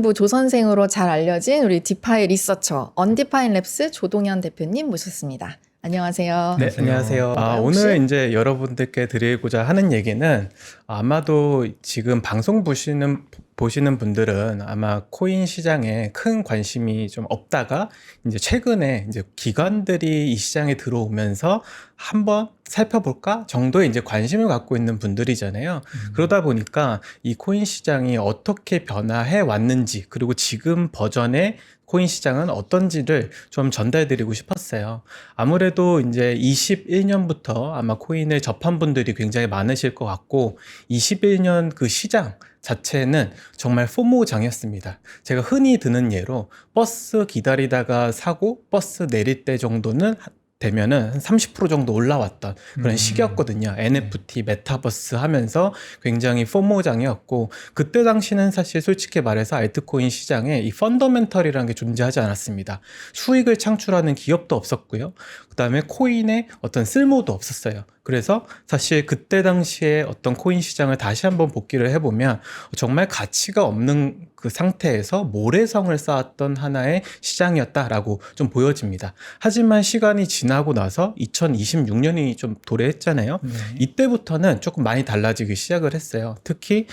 부 조선생으로 잘 알려진 우리 디파이 리서처 언디파인 랩스 조동현 대표님 모셨습니다. 안녕하세요. 네, 안녕하세요. 혹시? 오늘 이제 여러분들께 드리고자 하는 얘기는 아마도 지금 방송 보시는 분들은 아마 코인 시장에 큰 관심이 좀 없다가 이제 최근에 이제 기관들이 이 시장에 들어오면서 한번 살펴볼까 정도의 이제 관심을 갖고 있는 분들이잖아요. 그러다 보니까 이 코인 시장이 어떻게 변화해 왔는지, 그리고 지금 버전의 코인 시장은 어떤지를 좀 전달드리고 싶었어요. 아무래도 이제 21년부터 아마 코인을 접한 분들이 굉장히 많으실 것 같고, 21년 그 시장 자체는 정말 포모장이었습니다. 제가 흔히 드는 예로 버스 기다리다가 사고 버스 내릴 때 정도는 되면은 한 30% 정도 올라왔던 그런 시기였거든요. NFT, 메타버스 하면서 굉장히 포모장이었고, 그때 당시는 사실 솔직히 말해서 알트코인 시장에 이 펀더멘털이라는 게 존재하지 않았습니다. 수익을 창출하는 기업도 없었고요. 그 다음에 코인의 어떤 쓸모도 없었어요. 그래서 사실 그때 당시에 어떤 코인 시장을 다시 한번 복기를 해보면 정말 가치가 없는 그 상태에서 모래성을 쌓았던 하나의 시장이었다라고 좀 보여집니다. 하지만 시간이 지나고 나서 2026년이 좀 도래했잖아요. 이때부터는 조금 많이 달라지기 시작을 했어요. 특히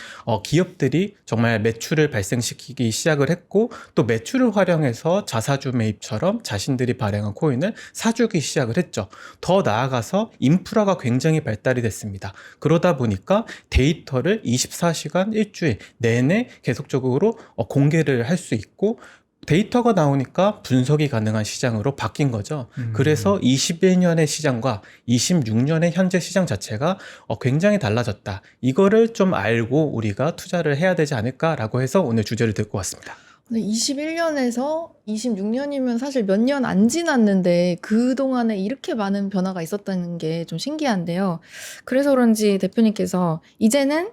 기업들이 정말 매출을 발생시키기 시작을 했고, 또 매출을 활용해서 자사주 매입처럼 자신들이 발행한 코인을 사주기 시작을 했죠. 더 나아가서 인프라가 굉장히 발달이 됐습니다. 그러다 보니까 데이터를 24시간 일주일 내내 계속적으로 공개를 할 수 있고, 데이터가 나오니까 분석이 가능한 시장으로 바뀐 거죠. 그래서 21년의 시장과 26년의 현재 시장 자체가 굉장히 달라졌다. 이거를 좀 알고 우리가 투자를 해야 되지 않을까라고 해서 오늘 주제를 듣고 왔습니다. 21년에서 26년이면 사실 몇 년 안 지났는데 그동안에 이렇게 많은 변화가 있었다는 게 좀 신기한데요. 그래서 그런지 대표님께서 이제는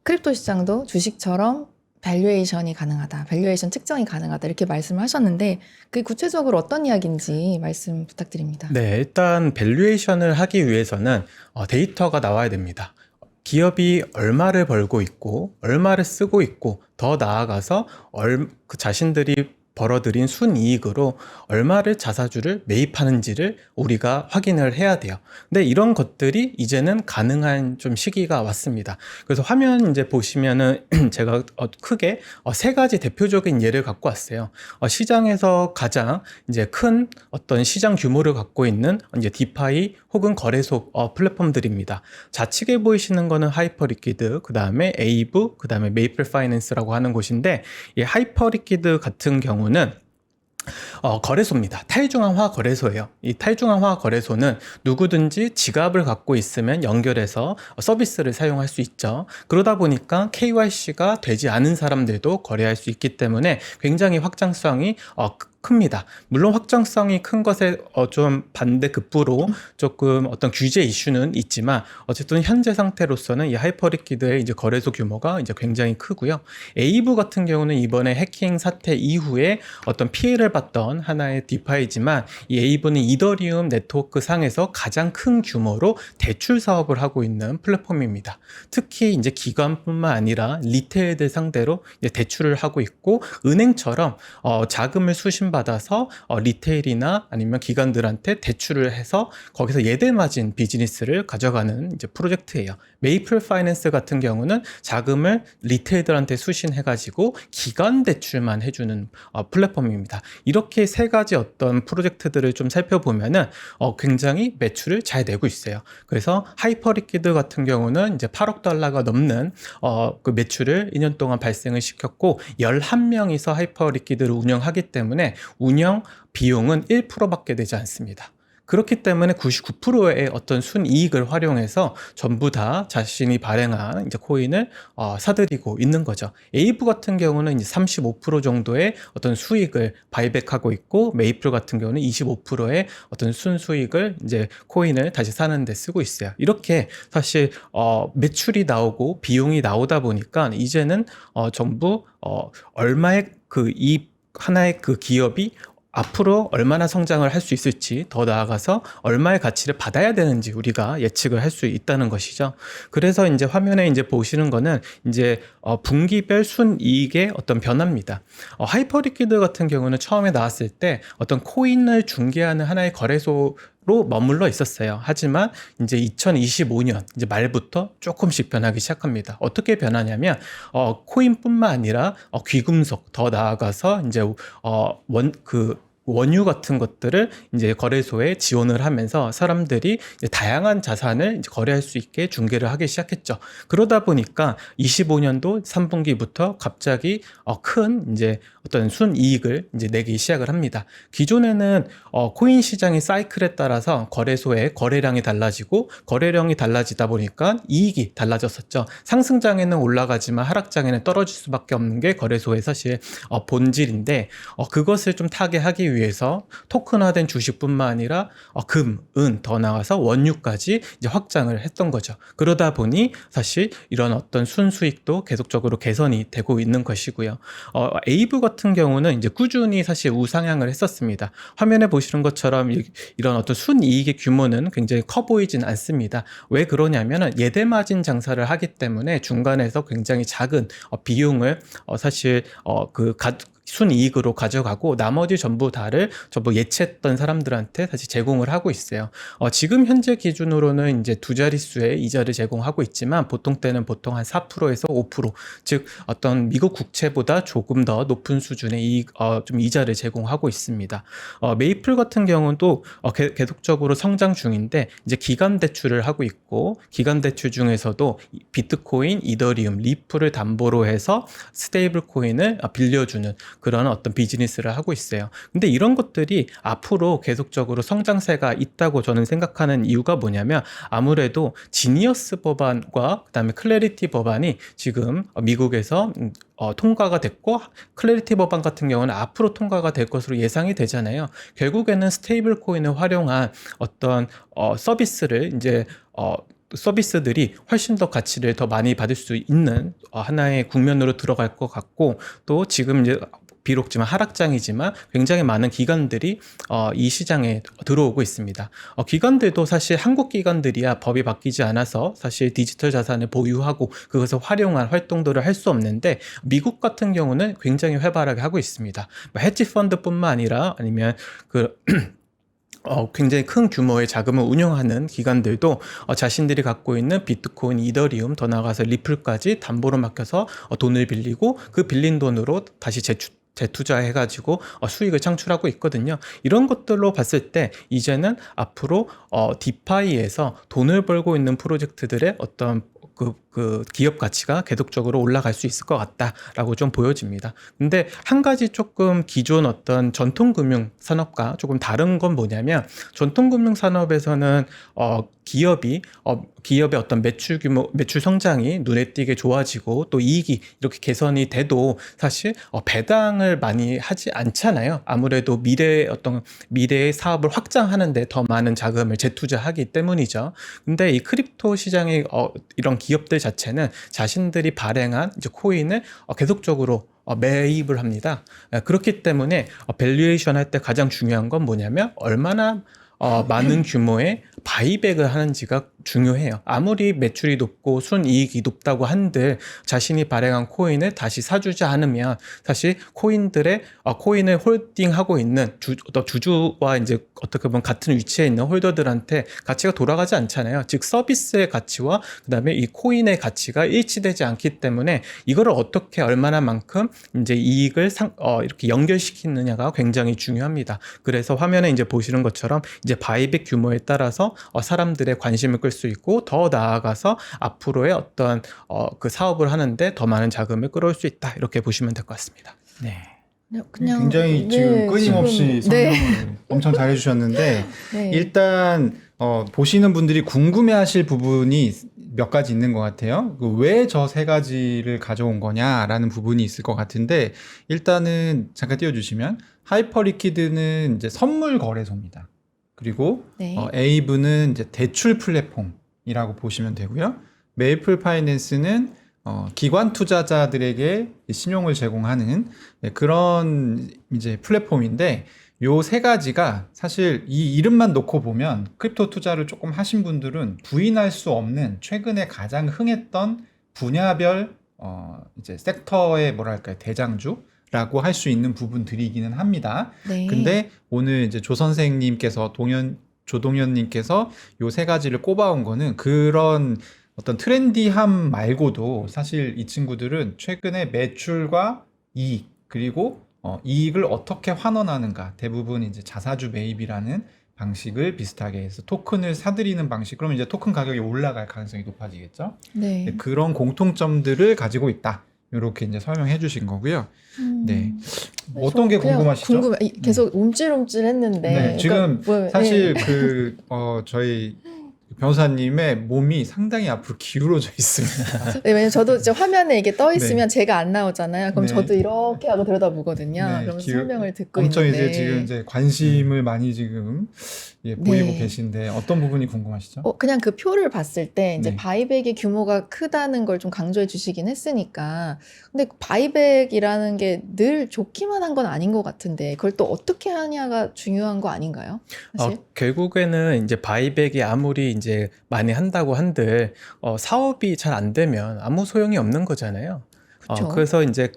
크립토 시장도 주식처럼 밸류에이션이 가능하다, 밸류에이션 측정이 가능하다 이렇게 말씀을 하셨는데, 그게 구체적으로 어떤 이야기인지 말씀 부탁드립니다. 네, 일단 밸류에이션을 하기 위해서는 데이터가 나와야 됩니다. 기업이 얼마를 벌고 있고 얼마를 쓰고 있고, 더 나아가서 그 자신들이 벌어들인 순이익으로 얼마를 자사주를 매입하는지를 우리가 확인을 해야 돼요. 근데 이런 것들이 이제는 가능한 좀 시기가 왔습니다. 그래서 화면 이제 보시면은 제가 크게 세 가지 대표적인 예를 갖고 왔어요. 시장에서 가장 이제 큰 어떤 시장 규모를 갖고 있는 이제 디파이 혹은 거래소 플랫폼들입니다. 좌측에 보이시는 거는 하이퍼리퀴드, 그 다음에 에이브, 그 다음에 메이플 파이낸스라고 하는 곳인데, 이 하이퍼리퀴드 같은 경우는 거래소입니다. 탈중앙화 거래소예요. 이 탈중앙화 거래소는 누구든지 지갑을 갖고 있으면 연결해서 서비스를 사용할 수 있죠. 그러다 보니까 KYC가 되지 않은 사람들도 거래할 수 있기 때문에 굉장히 확장성이 큽니다. 물론 확장성이 큰 것에 좀 반대급부로 조금 어떤 규제 이슈는 있지만, 어쨌든 현재 상태로서는 이 하이퍼리퀴드의 이제 거래소 규모가 이제 굉장히 크고요. 에이브 같은 경우는 이번에 해킹 사태 이후에 어떤 피해를 봤던 하나의 디파이지만, 이 에이브는 이더리움 네트워크 상에서 가장 큰 규모로 대출 사업을 하고 있는 플랫폼입니다. 특히 이제 기관뿐만 아니라 리테일들 상대로 이제 대출을 하고 있고, 은행처럼 자금을 수신받아서 리테일이나 아니면 기관들한테 대출을 해서 거기서 예대마진 비즈니스를 가져가는 이제 프로젝트예요. 메이플 파이낸스 같은 경우는 자금을 리테일들한테 수신해가지고 기관 대출만 해주는 플랫폼입니다. 이렇게 세 가지 어떤 프로젝트들을 좀 살펴보면은 굉장히 매출을 잘 내고 있어요. 그래서 하이퍼리퀴드 같은 경우는 이제 8억 달러가 넘는 그 매출을 2년 동안 발생을 시켰고, 11명이서 하이퍼리퀴드를 운영하기 때문에 운영 비용은 1%밖에 되지 않습니다. 그렇기 때문에 99%의 어떤 순이익을 활용해서 전부 다 자신이 발행한 이제 코인을 사들이고 있는 거죠. 에이브 같은 경우는 이제 35% 정도의 어떤 수익을 바이백하고 있고, 메이플 같은 경우는 25%의 어떤 순수익을 이제 코인을 다시 사는 데 쓰고 있어요. 이렇게 사실 매출이 나오고 비용이 나오다 보니까 이제는 전부 얼마의 이 하나의 그 기업이 앞으로 얼마나 성장을 할 수 있을지, 더 나아가서 얼마의 가치를 받아야 되는지 우리가 예측을 할 수 있다는 것이죠. 그래서 이제 화면에 이제 보시는 거는 이제 분기별 순이익의 어떤 변화입니다. 하이퍼리퀴드 같은 경우는 처음에 나왔을 때 어떤 코인을 중개하는 하나의 거래소로 머물러 있었어요. 하지만 이제 2025년 이제 말부터 조금씩 변하기 시작합니다. 어떻게 변하냐면 코인뿐만 아니라 귀금속, 더 나아가서 이제 원유 같은 것들을 이제 거래소에 지원을 하면서 사람들이 이제 다양한 자산을 이제 거래할 수 있게 중개를 하기 시작했죠. 그러다 보니까 25년도 3분기부터 갑자기 큰 이제 어떤 순이익을 이제 내기 시작을 합니다. 기존에는 코인 시장의 사이클에 따라서 거래소의 거래량이 달라지고 거래량이 달라지다 보니까 이익이 달라졌었죠. 상승장에는 올라가지만 하락장에는 떨어질 수밖에 없는 게 거래소의 사실 본질인데 그것을 좀 타개하기 위해서 토큰화된 주식뿐만 아니라 금, 은, 더 나아가서 원유까지 이제 확장을 했던 거죠. 그러다 보니 사실 이런 어떤 순수익도 계속적으로 개선이 되고 있는 것이고요. 에이브 같은 경우는 이제 꾸준히 사실 우상향을 했었습니다. 화면에 보시는 것처럼 이런 어떤 순이익의 규모는 굉장히 커 보이진 않습니다. 왜 그러냐면은 예대마진 장사를 하기 때문에 중간에서 굉장히 작은 비용을 사실 순이익으로 가져가고 나머지 전부 다를 전부 예치했던 사람들한테 다시 제공을 하고 있어요. 지금 현재 기준으로는 이제 두 자릿수의 이자를 제공하고 있지만 보통 때는 보통 한 4%에서 5%, 즉 어떤 미국 국채보다 조금 더 높은 수준의 좀 이자를 제공하고 있습니다. 메이플 같은 경우도 계속적으로 성장 중인데 이제 기간 대출을 하고 있고 기간 대출 중에서도 비트코인, 이더리움, 리플을 담보로 해서 스테이블 코인을 빌려주는 그런 어떤 비즈니스를 하고 있어요. 근데 이런 것들이 앞으로 계속적으로 성장세가 있다고 저는 생각하는 이유가 뭐냐면 아무래도 지니어스 법안과 그다음에 클래리티 법안이 지금 미국에서 통과가 됐고 클래리티 법안 같은 경우는 앞으로 통과가 될 것으로 예상이 되잖아요. 결국에는 스테이블 코인을 활용한 어떤 서비스를 이제 서비스들이 훨씬 더 가치를 더 많이 받을 수 있는 하나의 국면으로 들어갈 것 같고 또 지금 이제 비록지만 하락장이지만 굉장히 많은 기관들이 이 시장에 들어오고 있습니다. 기관들도 사실 한국 기관들이야 법이 바뀌지 않아서 사실 디지털 자산을 보유하고 그것을 활용한 활동들을 할 수 없는데 미국 같은 경우는 굉장히 활발하게 하고 있습니다. 헤지 펀드뿐만 아니라 아니면 굉장히 큰 규모의 자금을 운영하는 기관들도 자신들이 갖고 있는 비트코인, 이더리움, 더 나아가서 리플까지 담보로 맡겨서 돈을 빌리고 그 빌린 돈으로 다시 재투자해가지고 수익을 창출하고 있거든요. 이런 것들로 봤을 때 이제는 앞으로 디파이에서 돈을 벌고 있는 프로젝트들의 어떤 그 기업 가치가 계속적으로 올라갈 수 있을 것 같다라고 좀 보여집니다. 근데 한 가지 조금 기존 어떤 전통금융 산업과 조금 다른 건 뭐냐면 전통금융 산업에서는 기업의 어떤 매출 규모, 매출 성장이 눈에 띄게 좋아지고 또 이익이 이렇게 개선이 돼도 사실 배당을 많이 하지 않잖아요. 아무래도 미래의 사업을 확장하는데 더 많은 자금을 재투자하기 때문이죠. 근데 이 크립토 시장의 이런 기업들 자체는 자신들이 발행한 이제 코인을 계속적으로 매입을 합니다. 그렇기 때문에 밸류에이션 할 때 가장 중요한 건 뭐냐면 얼마나 많은 규모의 바이백을 하는지가 중요해요. 아무리 매출이 높고 순이익이 높다고 한들 자신이 발행한 코인을 다시 사주지 않으면 사실 코인을 홀딩하고 있는 주주와 이제 어떻게 보면 같은 위치에 있는 홀더들한테 가치가 돌아가지 않잖아요. 즉 서비스의 가치와 그다음에 이 코인의 가치가 일치되지 않기 때문에 이거를 어떻게 얼마나만큼 이제 이익을 이렇게 연결시키느냐가 굉장히 중요합니다. 그래서 화면에 이제 보시는 것처럼 이제 바이백 규모에 따라서 사람들의 관심을 끌 수 있고 더 나아가서 앞으로의 어떤 그 사업을 하는데 더 많은 자금을 끌어올 수 있다 이렇게 보시면 될 것 같습니다. 네. 그냥 굉장히 지금 끊임없이 설명을 엄청 잘해주셨는데 네. 일단 보시는 분들이 궁금해하실 부분이 몇 가지 있는 것 같아요. 왜 저 세 가지를 가져온 거냐라는 부분이 있을 것 같은데 일단은 잠깐 띄워주시면 하이퍼리퀴드는 이제 선물 거래소입니다. 그리고 네. 에이브는 이제 대출 플랫폼이라고 보시면 되고요. 메이플 파이낸스는 기관 투자자들에게 신용을 제공하는 그런 이제 플랫폼인데 요 세 가지가 사실 이 이름만 놓고 보면 크립토 투자를 조금 하신 분들은 부인할 수 없는 최근에 가장 흥했던 분야별 이제 섹터의 뭐랄까요 대장주라고 할 수 있는 부분들이기는 합니다. 네. 근데 오늘 이제 조 선생님께서 조동현님께서 요 세 가지를 꼽아온 거는 그런 어떤 트렌디함 말고도 사실 이 친구들은 최근에 매출과 이익 그리고 이익을 어떻게 환원하는가 대부분 이제 자사주 매입이라는 방식을 비슷하게 해서 토큰을 사들이는 방식 그러면 이제 토큰 가격이 올라갈 가능성이 높아지겠죠. 네. 그런 공통점들을 가지고 있다. 이렇게 이제 설명해 주신 거고요. 네. 어떤 게 그냥 궁금하시죠? 계속 움찔움찔했는데. 네, 지금 뭐, 사실 저희 변호사님의 몸이 상당히 앞으로 기울어져 있습니다. 네, 왜냐면 저도 이제 화면에 이게 떠 있으면 제가 안 나오잖아요. 그럼 네. 저도 이렇게 하고 들여다보거든요. 네, 그러면서 설명을 듣고 엄청 있는데. 이제 지금 이제 관심을 많이 지금 보이고 네. 계신데 어떤 부분이 궁금하시죠? 그냥 그 표를 봤을 때 이제 네. 바이백의 규모가 크다는 걸 좀 강조해 주시긴 했으니까. 근데 바이백이라는 게 늘 좋기만 한 건 아닌 것 같은데 그걸 또 어떻게 하냐가 중요한 거 아닌가요? 사실. 결국에는 이제 바이백이 아무리 이제 많이 한다고 한들 사업이 잘 안 되면 아무 소용이 없는 거잖아요. 그쵸. 그래서 이제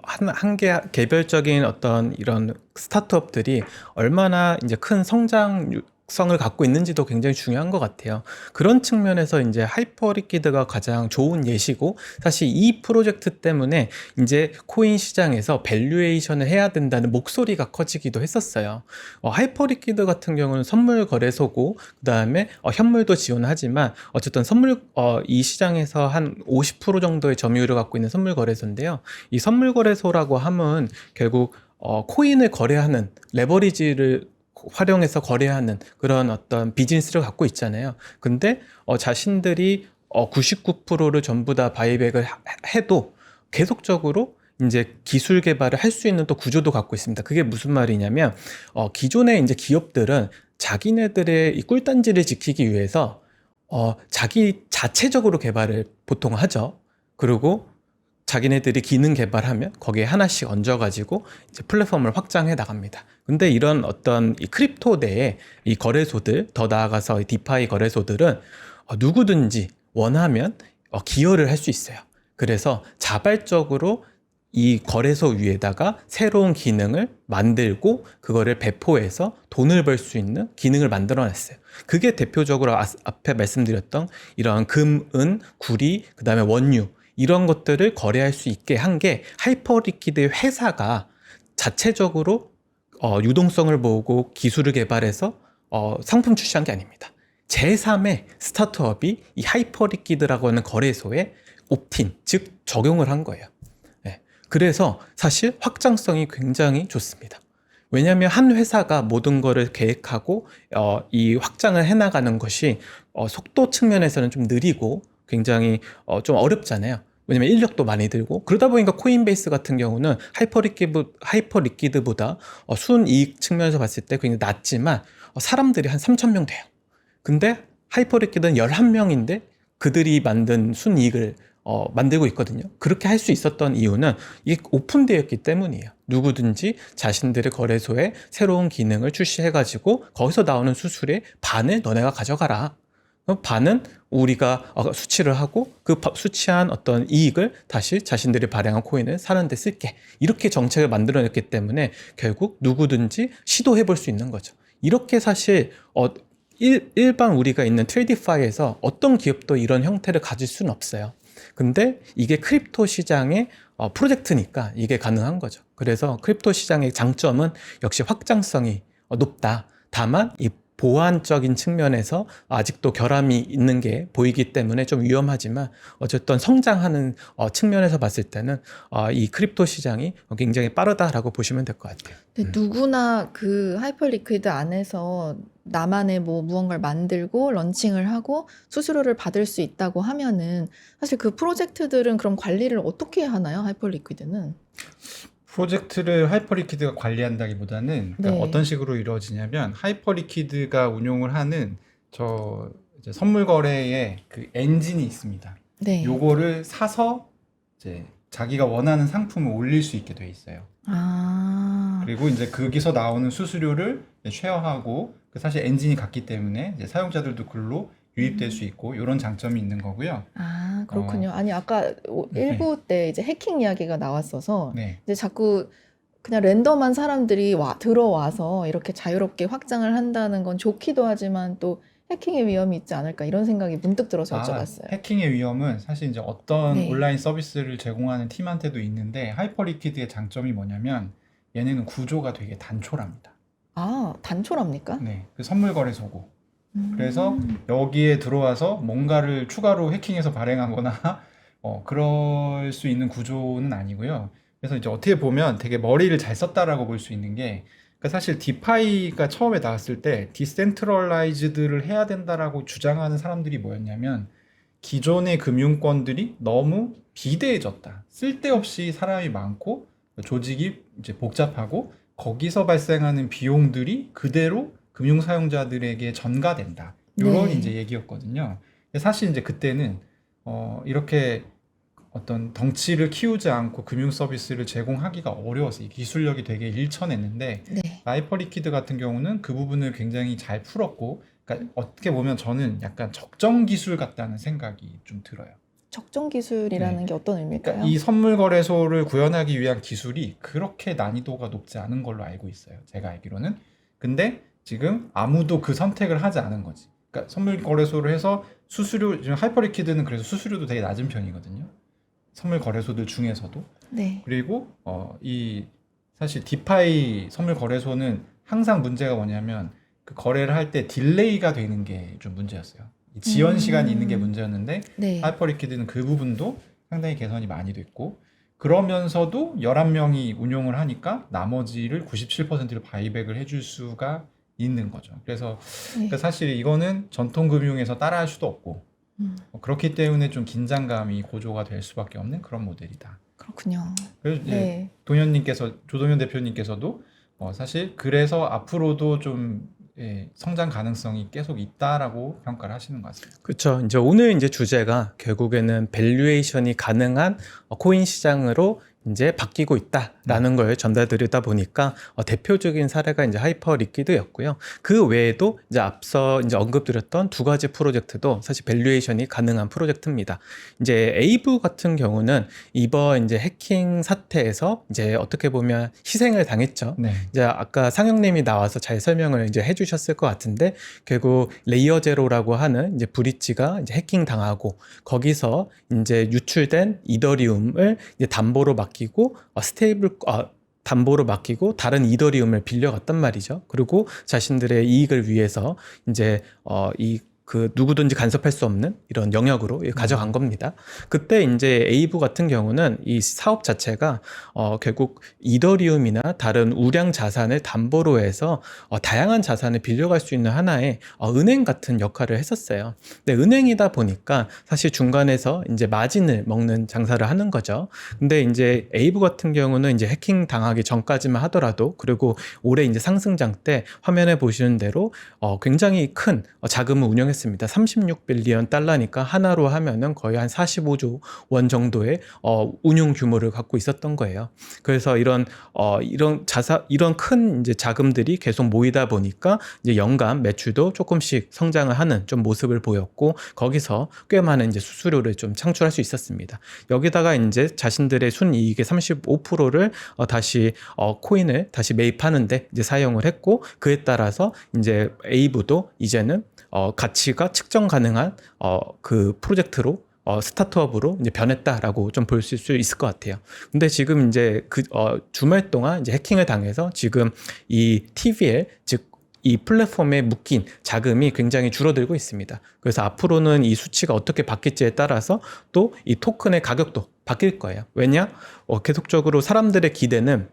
한 개별적인 어떤 이런 스타트업들이 얼마나 이제 큰 성장성을 갖고 있는지도 굉장히 중요한 것 같아요. 그런 측면에서 이제 하이퍼리퀴드가 가장 좋은 예시고, 사실 이 프로젝트 때문에 이제 코인 시장에서 밸류에이션을 해야 된다는 목소리가 커지기도 했었어요. 하이퍼리퀴드 같은 경우는 선물 거래소고, 그 다음에 현물도 지원하지만 어쨌든 이 시장에서 한 50% 정도의 점유율을 갖고 있는 선물 거래소인데요. 이 선물 거래소라고 하면 결국 코인을 거래하는 레버리지를 활용해서 거래하는 그런 어떤 비즈니스를 갖고 있잖아요. 근데 자신들이 99%를 전부 다 바이백을 해도 계속적으로 이제 기술 개발을 할 수 있는 또 구조도 갖고 있습니다. 그게 무슨 말이냐면 기존의 이제 기업들은 자기네들의 이 꿀단지를 지키기 위해서 자기 자체적으로 개발을 보통 하죠. 그리고 자기네들이 기능 개발하면 거기에 하나씩 얹어가지고 이제 플랫폼을 확장해 나갑니다. 근데 이런 어떤 이 크립토 내에 이 거래소들, 더 나아가서 이 디파이 거래소들은 누구든지 원하면 기여를 할 수 있어요. 그래서 자발적으로 이 거래소 위에다가 새로운 기능을 만들고 그거를 배포해서 돈을 벌 수 있는 기능을 만들어냈어요. 그게 대표적으로 앞에 말씀드렸던 이러한 금, 은, 구리, 그 다음에 원유 이런 것들을 거래할 수 있게 한 게 하이퍼리퀴드 회사가 자체적으로 유동성을 보고 기술을 개발해서 상품 출시한 게 아닙니다. 제3의 스타트업이 이 하이퍼리퀴드라고 하는 거래소에 옵틴, 즉 적용을 한 거예요. 네. 그래서 사실 확장성이 굉장히 좋습니다. 왜냐하면 한 회사가 모든 거를 계획하고 이 확장을 해나가는 것이 속도 측면에서는 좀 느리고 굉장히 좀 어렵잖아요. 왜냐면 인력도 많이 들고 그러다 보니까 코인베이스 같은 경우는 하이퍼리퀴드보다 순이익 측면에서 봤을 때 굉장히 낮지만 사람들이 한 3,000명 돼요. 근데 하이퍼리퀴드는 11명인데 그들이 만든 순이익을 만들고 있거든요. 그렇게 할 수 있었던 이유는 이게 오픈되었기 때문이에요. 누구든지 자신들의 거래소에 새로운 기능을 출시해가지고 거기서 나오는 수수료의 반을 너네가 가져가라. 반은 우리가 수치를 하고 그 수치한 어떤 이익을 다시 자신들이 발행한 코인을 사는 데 쓸게. 이렇게 정책을 만들어냈기 때문에 결국 누구든지 시도해 볼 수 있는 거죠. 이렇게 사실 일반 우리가 있는 트레이디파이에서 어떤 기업도 이런 형태를 가질 수는 없어요. 근데 이게 크립토 시장의 프로젝트니까 이게 가능한 거죠. 그래서 크립토 시장의 장점은 역시 확장성이 높다. 다만 이 보안적인 측면에서 아직도 결함이 있는 게 보이기 때문에 좀 위험하지만 어쨌든 성장하는 측면에서 봤을 때는 이 크립토 시장이 굉장히 빠르다라고 보시면 될 것 같아요. 근데 누구나 그 하이퍼리퀴드 안에서 나만의 뭐 무언가를 만들고 런칭을 하고 수수료를 받을 수 있다고 하면은 사실 그 프로젝트들은 그럼 관리를 어떻게 하나요? 하이퍼리퀴드는? 프로젝트를 하이퍼리퀴드가 관리한다기보다는 그러니까 네. 어떤 식으로 이루어지냐면 하이퍼리퀴드가 운용을 하는 이제 선물 거래의 그 엔진이 있습니다. 네. 요거를 사서 이제 자기가 원하는 상품을 올릴 수 있게 돼 있어요. 아. 그리고 이제 거기서 나오는 수수료를 쉐어하고 사실 엔진이 같기 때문에 이제 사용자들도 글로 유입될 수 있고 이런 장점이 있는 거고요. 아, 그렇군요. 아니, 아까 네. 1부 때 이제 해킹 이야기가 나왔어서 네. 이제 자꾸 그냥 랜덤한 사람들이 들어와서 이렇게 자유롭게 확장을 한다는 건 좋기도 하지만 또 해킹의 위험이 있지 않을까 이런 생각이 문득 들어서 여쭤봤어요. 해킹의 위험은 사실 이제 어떤 네. 온라인 서비스를 제공하는 팀한테도 있는데 하이퍼리퀴드의 장점이 뭐냐면 얘네는 구조가 되게 단촐합니다. 아, 단촐합니까? 네. 그 선물 거래소고. 음. 그래서 여기에 들어와서 뭔가를 추가로 해킹해서 발행하거나 그럴 수 있는 구조는 아니고요. 그래서 이제 어떻게 보면 되게 머리를 잘 썼다라고 볼 수 있는 게 그러니까 사실 디파이가 처음에 나왔을 때 디센트럴라이즈드를 해야 된다라고 주장하는 사람들이 뭐였냐면 기존의 금융권들이 너무 비대해졌다. 쓸데없이 사람이 많고 조직이 이제 복잡하고 거기서 발생하는 비용들이 그대로 금융 사용자들에게 전가된다. 이런 네. 이제 얘기였거든요. 근데 사실 이제 그때는 이렇게 어떤 덩치를 키우지 않고 금융 서비스를 제공하기가 어려워서 이 기술력이 되게 일천했는데 네. 하이퍼리퀴드 같은 경우는 그 부분을 굉장히 잘 풀었고 그러니까 어떻게 보면 저는 약간 적정 기술 같다는 생각이 좀 들어요. 적정 기술이라는 게 어떤 의미일까요? 그러니까 이 선물 거래소를 구현하기 위한 기술이 그렇게 난이도가 높지 않은 걸로 알고 있어요. 제가 알기로는. 근데 지금 아무도 그 선택을 하지 않은 거지. 그러니까 선물 거래소를 해서 수수료, 지금 하이퍼리퀴드는 그래서 수수료도 되게 낮은 편이거든요. 선물 거래소들 중에서도. 네. 그리고 이 사실 디파이 선물 거래소는 항상 문제가 뭐냐면 그 거래를 할 때 딜레이가 되는 게 좀 문제였어요. 이 지연 시간이 있는 게 문제였는데 네. 하이퍼리퀴드는 그 부분도 상당히 개선이 많이 됐고 그러면서도 11명이 운용을 하니까 나머지를 97%를 바이백을 해줄 수가 있는 거죠. 그래서 네. 사실 이거는 전통 금융에서 따라할 수도 없고 그렇기 때문에 좀 긴장감이 고조가 될 수밖에 없는 그런 모델이다. 그렇군요. 그래서 이제 네. 조동현 대표님께서도 사실 그래서 앞으로도 좀 성장 가능성이 계속 있다라고 평가를 하시는 것 같습니다. 그렇죠. 이제 오늘 이제 주제가 결국에는 밸류에이션이 가능한 코인 시장으로 이제 바뀌고 있다라는 걸 전달드리다 보니까 대표적인 사례가 이제 하이퍼 리퀴드였고요. 그 외에도 이제 앞서 이제 언급드렸던 두 가지 프로젝트도 사실 밸류에이션이 가능한 프로젝트입니다. 이제 에이브 같은 경우는 이번 이제 해킹 사태에서 이제 어떻게 보면 희생을 당했죠. 네. 이제 아까 상영님이 나와서 잘 설명을 이제 해주셨을 것 같은데 결국 레이어 제로라고 하는 이제 브릿지가 이제 해킹 당하고 거기서 이제 유출된 이더리움을 이제 담보로 맡기고 담보로 맡기고 다른 이더리움을 빌려갔단 말이죠. 그리고 자신들의 이익을 위해서 이제 누구든지 간섭할 수 없는 이런 영역으로 가져간 겁니다. 그때 이제 에이브 같은 경우는 이 사업 자체가 결국 이더리움이나 다른 우량 자산을 담보로 해서 다양한 자산을 빌려갈 수 있는 하나의 은행 같은 역할을 했었어요. 근데 은행이다 보니까 사실 중간에서 이제 마진을 먹는 장사를 하는 거죠. 근데 이제 에이브 같은 경우는 이제 해킹 당하기 전까지만 하더라도 그리고 올해 이제 상승장 때 화면에 보시는 대로 굉장히 큰 자금을 운영했습니다. 36빌리언 달러니까 하나로 하면은 거의 한 45조 원 정도의 운용 규모를 갖고 있었던 거예요. 그래서 이런 큰 이제 자금들이 계속 모이다 보니까 이제 연간 매출도 조금씩 성장을 하는 좀 모습을 보였고 거기서 꽤 많은 이제 수수료를 좀 창출할 수 있었습니다. 여기다가 이제 자신들의 순이익의 35%를 다시 코인을 다시 매입하는데 이제 사용을 했고 그에 따라서 이제 에이브도 이제는 가치가 측정 가능한 그 프로젝트로 스타트업으로 이제 변했다라고 좀 볼 수 있을 것 같아요. 근데 지금 이제 주말 동안 이제 해킹을 당해서 지금 이 TVL 즉 이 플랫폼에 묶인 자금이 굉장히 줄어들고 있습니다. 그래서 앞으로는 이 수치가 어떻게 바뀔지에 따라서 또 이 토큰의 가격도 바뀔 거예요. 왜냐? 계속적으로 사람들의 기대는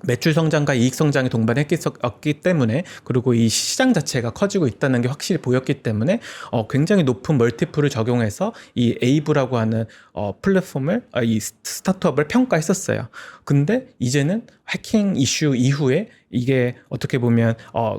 매출 성장과 이익 성장이 동반했기 때문에 그리고 이 시장 자체가 커지고 있다는 게 확실히 보였기 때문에 굉장히 높은 멀티플을 적용해서 이 에이브라고 하는 플랫폼을 이 스타트업을 평가했었어요. 근데 이제는 해킹 이슈 이후에 이게 어떻게 보면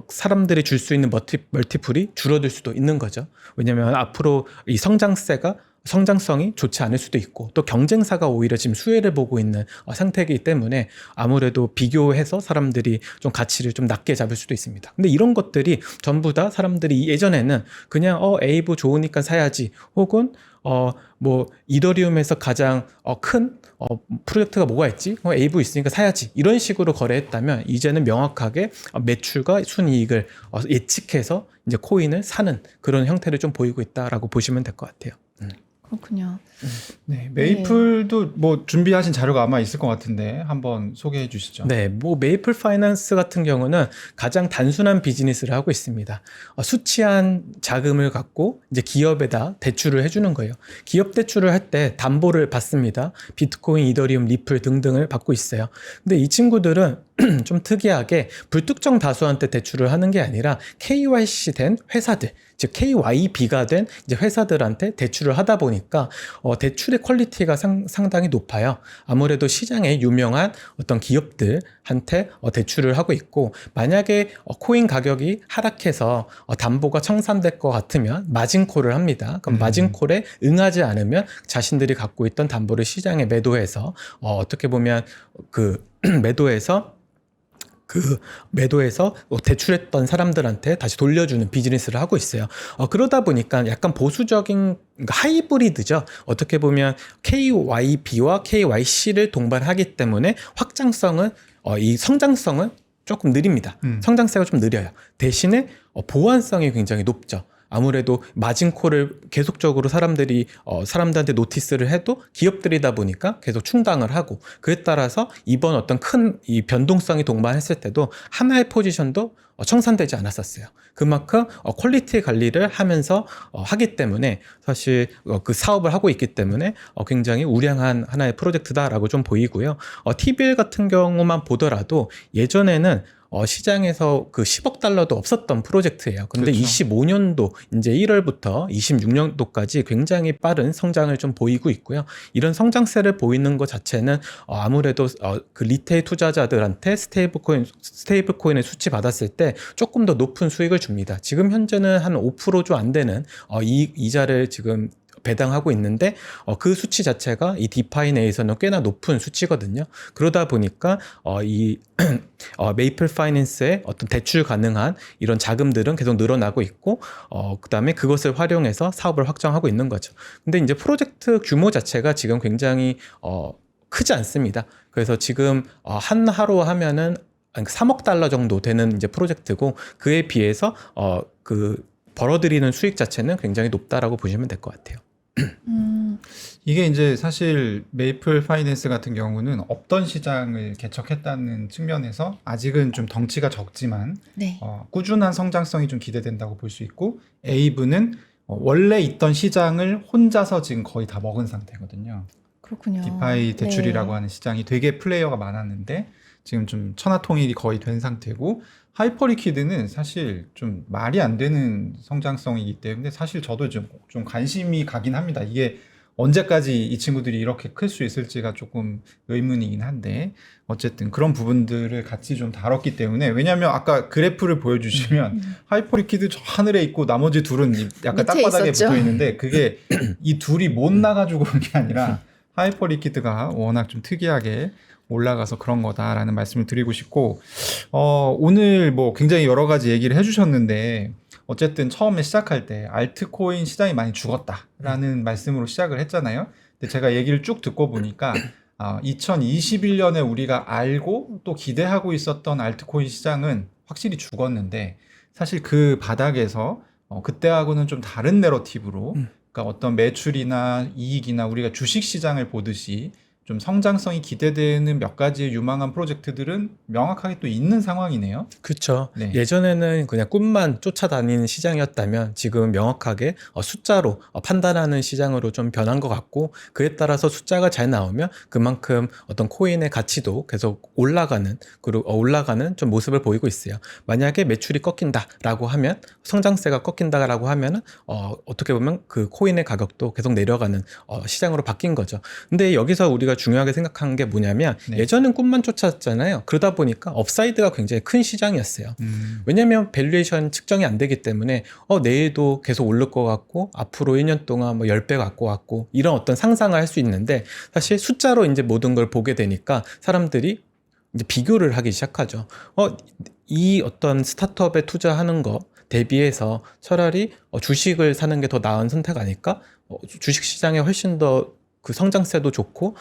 사람들이 줄 수 있는 멀티플이 줄어들 수도 있는 거죠. 왜냐하면 앞으로 이 성장세가 성장성이 좋지 않을 수도 있고 또 경쟁사가 오히려 지금 수혜를 보고 있는 상태이기 때문에 아무래도 비교해서 사람들이 좀 가치를 좀 낮게 잡을 수도 있습니다. 근데 이런 것들이 전부 다 사람들이 예전에는 그냥 에이브 좋으니까 사야지 혹은 뭐 이더리움에서 가장 큰 프로젝트가 뭐가 있지? 에이브 있으니까 사야지. 이런 식으로 거래했다면 이제는 명확하게 매출과 순이익을 예측해서 이제 코인을 사는 그런 형태를 좀 보이고 있다라고 보시면 될 것 같아요. 그렇군요. 네, 메이플도 뭐 준비하신 자료가 아마 있을 것 같은데 한번 소개해 주시죠. 네, 뭐 메이플 파이낸스 같은 경우는 가장 단순한 비즈니스를 하고 있습니다. 수치한 자금을 갖고 이제 기업에다 대출을 해주는 거예요. 기업 대출을 할 때 담보를 받습니다. 비트코인, 이더리움, 리플 등등을 받고 있어요. 근데 이 친구들은 좀 특이하게 불특정 다수한테 대출을 하는 게 아니라 KYC 된 회사들, 즉 KYB가 된 이제 회사들한테 대출을 하다 보니까 대출의 퀄리티가 상당히 높아요. 아무래도 시장에 유명한 어떤 기업들한테 대출을 하고 있고 만약에 코인 가격이 하락해서 담보가 청산될 것 같으면 마진콜을 합니다. 그럼 마진콜에 응하지 않으면 자신들이 갖고 있던 담보를 시장에 매도해서 어떻게 보면 매도해서 대출했던 사람들한테 다시 돌려주는 비즈니스를 하고 있어요. 그러다 보니까 약간 보수적인 하이브리드죠. 어떻게 보면 KYB와 KYC를 동반하기 때문에 확장성은 이 성장성은 조금 느립니다. 성장세가 좀 느려요. 대신에 보완성이 굉장히 높죠. 아무래도 마진콜을 계속적으로 사람들한테 노티스를 해도 기업들이다 보니까 계속 충당을 하고 그에 따라서 이번 어떤 큰 이 변동성이 동반했을 때도 하나의 포지션도 청산되지 않았었어요. 그만큼 퀄리티 관리를 하면서 하기 때문에 사실 그 사업을 하고 있기 때문에 굉장히 우량한 하나의 프로젝트다라고 좀 보이고요. TBL 같은 경우만 보더라도 예전에는 시장에서 그 10억 달러도 없었던 프로젝트예요. 근데 그렇죠. 25년도 이제 1월부터 26년도까지 굉장히 빠른 성장을 좀 보이고 있고요. 이런 성장세를 보이는 것 자체는 아무래도 그 리테일 투자자들한테 스테이블 코인을 수치 받았을 때 조금 더 높은 수익을 줍니다. 지금 현재는 한 5%좀 안 되는 이자를 지금 배당하고 있는데 그 수치 자체가 이 디파이 내에서는 꽤나 높은 수치거든요. 그러다 보니까 이 메이플 파이낸스의 어떤 대출 가능한 이런 자금들은 계속 늘어나고 있고 그다음에 그것을 활용해서 사업을 확장하고 있는 거죠. 근데 이제 프로젝트 규모 자체가 지금 굉장히 크지 않습니다. 그래서 지금 한 하루 하면은 3억 달러 정도 되는 이제 프로젝트고 그에 비해서 벌어들이는 수익 자체는 굉장히 높다라고 보시면 될 것 같아요. 이게 이제 사실 메이플 파이낸스 같은 경우는 없던 시장을 개척했다는 측면에서 아직은 좀 덩치가 적지만 네. 꾸준한 성장성이 좀 기대된다고 볼 수 있고 에이브는 원래 있던 시장을 혼자서 지금 거의 다 먹은 상태거든요. 그렇군요. 디파이 대출이라고 네. 하는 시장이 되게 플레이어가 많았는데 지금 좀 천하통일이 거의 된 상태고 하이퍼리퀴드는 사실 좀 말이 안 되는 성장성이기 때문에 사실 저도 좀 관심이 가긴 합니다. 이게 언제까지 이 친구들이 이렇게 클 수 있을지가 조금 의문이긴 한데 어쨌든 그런 부분들을 같이 좀 다뤘기 때문에 왜냐하면 아까 그래프를 보여주시면 하이퍼리퀴드 저 하늘에 있고 나머지 둘은 약간 밑에 땅바닥에 있었죠. 붙어 있는데 그게 이 둘이 못 나가지고 그런 게 아니라 하이퍼리퀴드가 워낙 좀 특이하게 올라가서 그런 거다라는 말씀을 드리고 싶고 오늘 뭐 굉장히 여러 가지 얘기를 해주셨는데 어쨌든 처음에 시작할 때 알트코인 시장이 많이 죽었다라는 말씀으로 시작을 했잖아요. 근데 제가 얘기를 쭉 듣고 보니까 2021년에 우리가 알고 또 기대하고 있었던 알트코인 시장은 확실히 죽었는데 사실 그 바닥에서 그때하고는 좀 다른 내러티브로 그러니까 어떤 매출이나 이익이나 우리가 주식 시장을 보듯이 좀 성장성이 기대되는 몇 가지의 유망한 프로젝트들은 명확하게 또 있는 상황이네요. 그렇죠. 네. 예전에는 그냥 꿈만 쫓아다니는 시장이었다면 지금 명확하게 숫자로 판단하는 시장으로 좀 변한 것 같고 그에 따라서 숫자가 잘 나오면 그만큼 어떤 코인의 가치도 계속 올라가는 좀 모습을 보이고 있어요. 만약에 매출이 꺾인다라고 하면 성장세가 꺾인다라고 하면은 어떻게 보면 그 코인의 가격도 계속 내려가는 시장으로 바뀐 거죠. 근데 여기서 우리가 중요하게 생각한 게 뭐냐면 네. 예전엔 꿈만 쫓았잖아요. 그러다 보니까 업사이드가 굉장히 큰 시장이었어요. 왜냐하면 밸류에이션 측정이 안 되기 때문에 내일도 계속 오를 것 같고 앞으로 1년 동안 뭐 10배 갖고 왔고 이런 어떤 상상을 할 수 있는데 사실 숫자로 이제 모든 걸 보게 되니까 사람들이 이제 비교를 하기 시작하죠. 이 어떤 스타트업에 투자하는 거 대비해서 차라리 주식을 사는 게 더 나은 선택 아닐까? 주식 시장에 훨씬 더 그 성장세도 좋고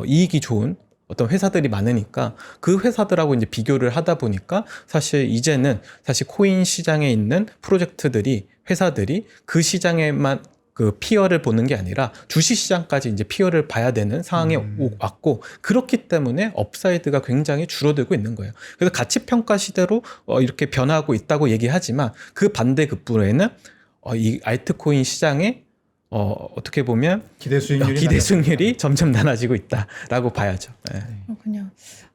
이익이 좋은 어떤 회사들이 많으니까 그 회사들하고 이제 비교를 하다 보니까 사실 이제는 사실 코인 시장에 있는 프로젝트들이 회사들이 그 시장에만 그 피어를 보는 게 아니라 주식 시장까지 이제 피어를 봐야 되는 상황에 왔고 그렇기 때문에 업사이드가 굉장히 줄어들고 있는 거예요. 그래서 가치 평가 시대로 이렇게 변화하고 있다고 얘기하지만 그 반대 급부에는 이 알트코인 시장에 어떻게 보면 기대 수익률이 기대 수익률이 점점 낮아지고 있다라고 봐야죠. 네. 그렇군요.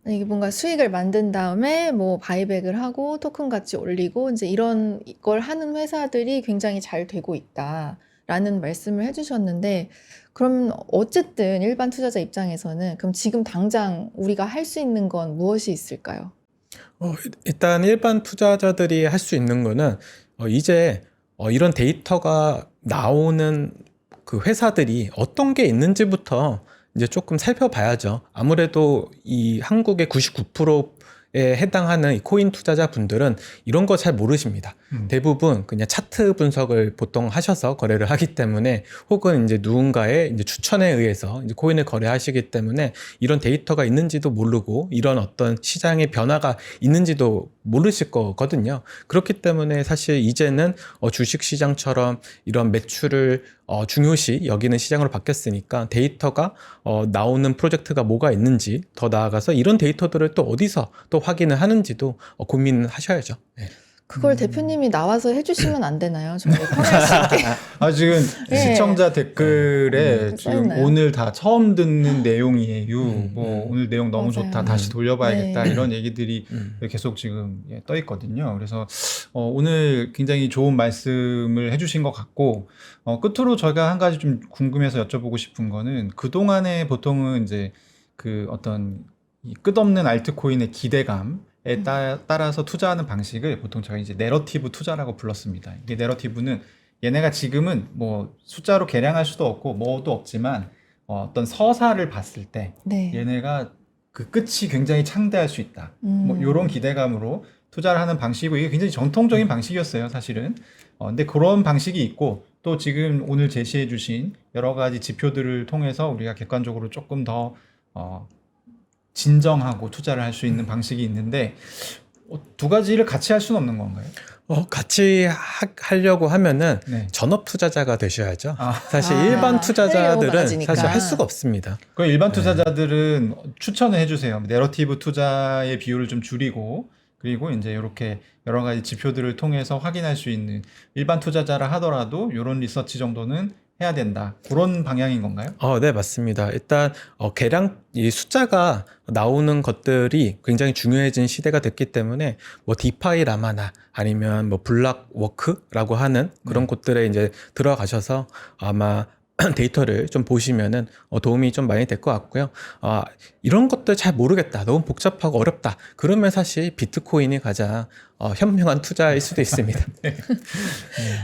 이게 뭔가 수익을 만든 다음에 뭐 바이백을 하고 토큰 가치 올리고 이제 이런 걸 하는 회사들이 굉장히 잘 되고 있다라는 말씀을 해주셨는데, 그럼 어쨌든 일반 투자자 입장에서는 그럼 지금 당장 우리가 할 수 있는 건 무엇이 있을까요? 일단 일반 투자자들이 할 수 있는 거는 이제 이런 데이터가 나오는 그 회사들이 어떤 게 있는지부터 이제 조금 살펴봐야죠. 아무래도 이 한국의 99%에 해당하는 이 코인 투자자 분들은 이런 거 잘 모르십니다. 대부분 그냥 차트 분석을 보통 하셔서 거래를 하기 때문에 혹은 이제 누군가의 이제 추천에 의해서 이제 코인을 거래하시기 때문에 이런 데이터가 있는지도 모르고 이런 어떤 시장의 변화가 있는지도 모르실 거거든요. 그렇기 때문에 사실 이제는 주식 시장처럼 이런 매출을 중요시 여기는 시장으로 바뀌었으니까 데이터가 나오는 프로젝트가 뭐가 있는지, 더 나아가서 이런 데이터들을 또 어디서 또 확인을 하는지도 고민하셔야죠. 네. 그걸 대표님이 나와서 해주시면 안 되나요? 정말 편할 수 있게. 지금 네. 시청자 댓글에 지금 써있나요? 오늘 다 처음 듣는 내용이에요. 뭐 오늘 내용 너무 맞아요. 좋다. 다시 돌려봐야겠다. 네. 이런 얘기들이 계속 지금 떠 있거든요. 그래서 오늘 굉장히 좋은 말씀을 해주신 것 같고 끝으로 저희가 한 가지 좀 궁금해서 여쭤보고 싶은 거는 그동안에 보통은 이제 그 어떤 이 끝없는 알트코인의 기대감 에 따라서 투자하는 방식을 보통 저희 이제 내러티브 투자라고 불렀습니다. 이게 내러티브는 얘네가 지금은 뭐 숫자로 계량할 수도 없고 뭐도 없지만 어떤 서사를 봤을 때 네. 얘네가 그 끝이 굉장히 창대할 수 있다. 뭐 이런 기대감으로 투자를 하는 방식이고 이게 굉장히 전통적인 방식이었어요, 사실은. 근데 그런 방식이 있고 또 지금 오늘 제시해 주신 여러 가지 지표들을 통해서 우리가 객관적으로 조금 더 진정하고 투자를 할 수 있는 방식이 있는데 두 가지를 같이 할 수는 없는 건가요? 같이 하려고 하면은 네. 전업 투자자가 되셔야죠. 사실 아, 일반 하려고 투자자들은 많아지니까. 사실 할 수가 없습니다. 그럼 일반 투자자들은 추천을 해주세요. 내러티브 투자의 비율을 좀 줄이고 그리고 이제 이렇게 여러 가지 지표들을 통해서 확인할 수 있는 일반 투자자라 하더라도 이런 리서치 정도는 해야 된다. 그런 방향인 건가요? 네, 맞습니다. 일단 계량 이 숫자가 나오는 것들이 굉장히 중요해진 시대가 됐기 때문에 뭐 디파이 라마나 아니면 뭐 블락워크라고 하는 그런 곳들에 이제 들어가셔서 아마 데이터를 좀 보시면은 도움이 좀 많이 될 것 같고요. 이런 것들 잘 모르겠다, 너무 복잡하고 어렵다. 그러면 사실 비트코인이 가장 현명한 투자일 수도 있습니다.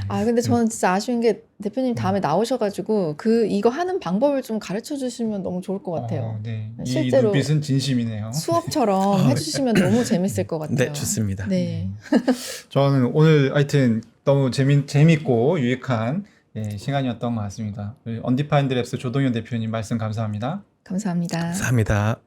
근데 저는 진짜 아쉬운 게 대표님 다음에 나오셔가지고 이거 하는 방법을 좀 가르쳐 주시면 너무 좋을 것 같아요. 네. 이 실제로 눈빛은 진심이네요. 수업처럼 해주시면 너무 재밌을 것 같아요. 네, 좋습니다. 네. 저는 오늘 하여튼 너무 재밌고 유익한 시간이었던 것 같습니다. 언디파인드 랩스 조동현 대표님 말씀 감사합니다. 감사합니다. 감사합니다.